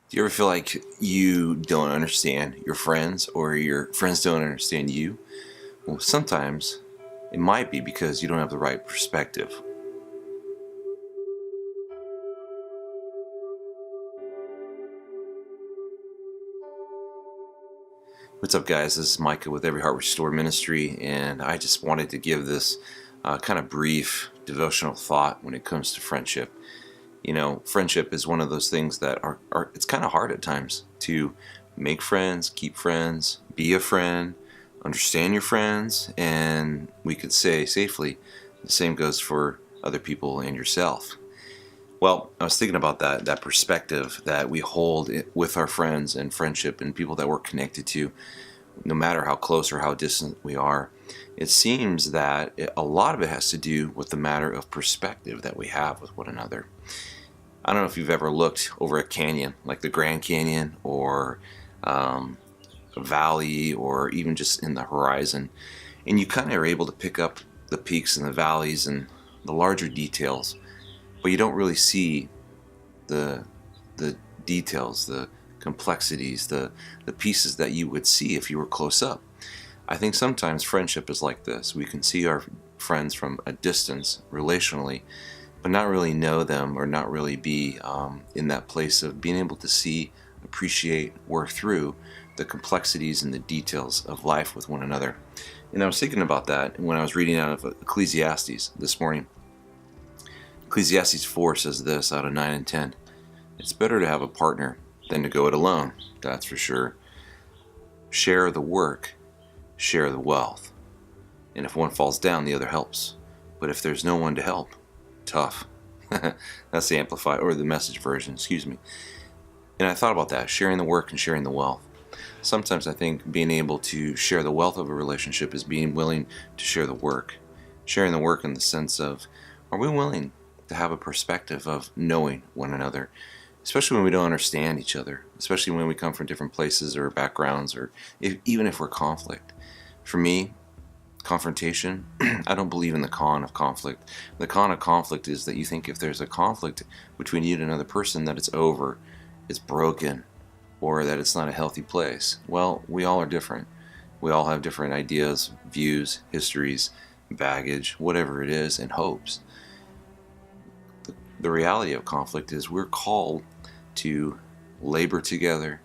Do you ever feel like you don't understand your friends or your friends don't understand you? Well, sometimes it might be because you don't have the right perspective. What's up, guys? This is Micah with Every Heart Restored Ministry, and I just wanted to give this kind of brief devotional thought when it comes to friendship. You know, friendship is one of those things that it's kind of hard at times to make friends, keep friends, be a friend, understand your friends, and we could say safely the same goes for other people and yourself. Well, I was thinking about that perspective that we hold with our friends and friendship and people that we're connected to, no matter how close or how distant we are. It seems that a lot of it has to do with the matter of perspective that we have with one another. I don't know if you've ever looked over a canyon, like the Grand Canyon or a valley, or even just in the horizon, and you kind of are able to pick up the peaks and the valleys and the larger details, but you don't really see the details, the complexities, the pieces that you would see if you were close up. I think sometimes friendship is like this. We can see our friends from a distance relationally, but not really know them or not really be in that place of being able to see, appreciate, work through the complexities and the details of life with one another. And I was thinking about that when I was reading out of Ecclesiastes this morning. Ecclesiastes 4 says this out of 9 and 10. It's better to have a partner than to go it alone, that's for sure. Share the work, share the wealth. And if one falls down, the other helps. But if there's no one to help, tough. That's the Amplified, or the Message version, excuse me. And I thought about that, sharing the work and sharing the wealth. Sometimes I think being able to share the wealth of a relationship is being willing to share the work. Sharing the work in the sense of, are we willing to have a perspective of knowing one another, especially when we don't understand each other, especially when we come from different places or backgrounds, or even if we're conflict. For me, confrontation, I don't believe in the con of conflict. The con of conflict is that you think if there's a conflict between you and another person that it's over, it's broken, or that it's not a healthy place. Well, we all are different. We all have different ideas, views, histories, baggage, whatever it is, and hopes. The reality of conflict is we're called to labor together,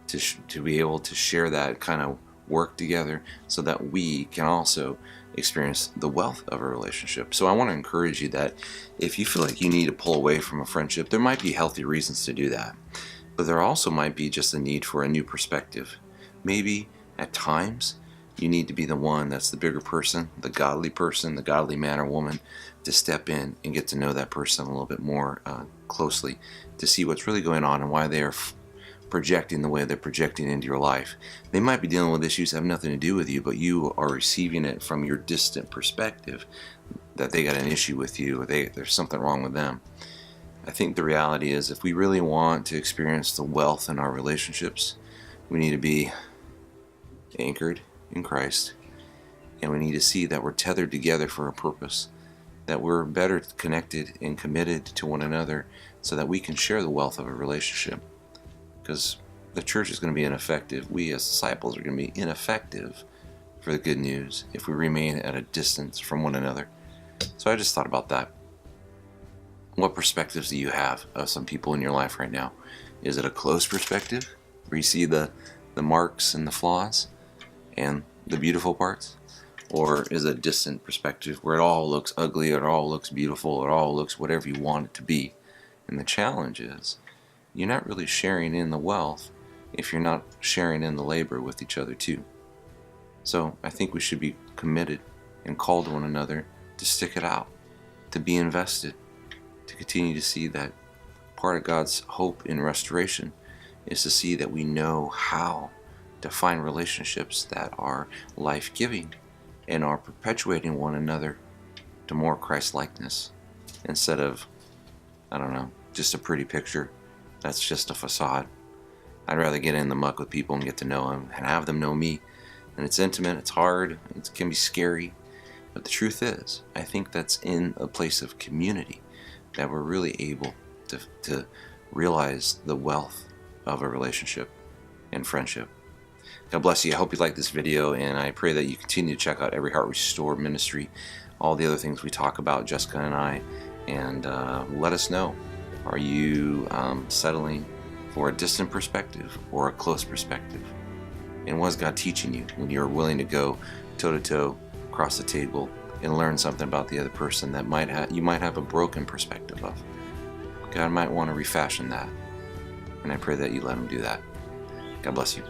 to be able to share that kind of work together so that we can also experience the wealth of a relationship. So I want to encourage you that if you feel like you need to pull away from a friendship, there might be healthy reasons to do that. But there also might be just a need for a new perspective. Maybe at times you need to be the one that's the bigger person, the godly man or woman, to step in and get to know that person a little bit more closely, to see what's really going on and why they are projecting the way they're projecting into your life. They might be dealing with issues that have nothing to do with you, but you are receiving it from your distant perspective, that they got an issue with you, or there's something wrong with them. I think the reality is, if we really want to experience the wealth in our relationships, we need to be anchored in Christ, and we need to see that we're tethered together for a purpose, that we're better connected and committed to one another so that we can share the wealth of a relationship. Because the church is going to be ineffective, we as disciples are going to be ineffective for the good news if we remain at a distance from one another. So I just thought about that. What perspectives do you have of some people in your life right now? Is it a close perspective where you see the marks and the flaws and the beautiful parts? Or is it a distant perspective where it all looks ugly, or it all looks beautiful, or it all looks whatever you want it to be? And the challenge is, you're not really sharing in the wealth if you're not sharing in the labor with each other too. So I think we should be committed and called to one another to stick it out, to be invested, to continue to see that part of God's hope in restoration is to see that we know how to find relationships that are life-giving and are perpetuating one another to more Christ-likeness, instead of, I don't know, just a pretty picture that's just a facade. I'd rather get in the muck with people and get to know them and have them know me. And it's intimate, it's hard, it can be scary, but the truth is, I think that's in a place of community that we're really able to realize the wealth of a relationship and friendship. God bless you. I hope you like this video, and I pray that you continue to check out Every Heart Restored Ministry, all the other things we talk about, Jessica and I, and let us know. Are you settling for a distant perspective or a close perspective? And what is God teaching you when you're willing to go toe-to-toe, across the table, and learn something about the other person that you might have a broken perspective of? God might want to refashion that, and I pray that you let Him do that. God bless you.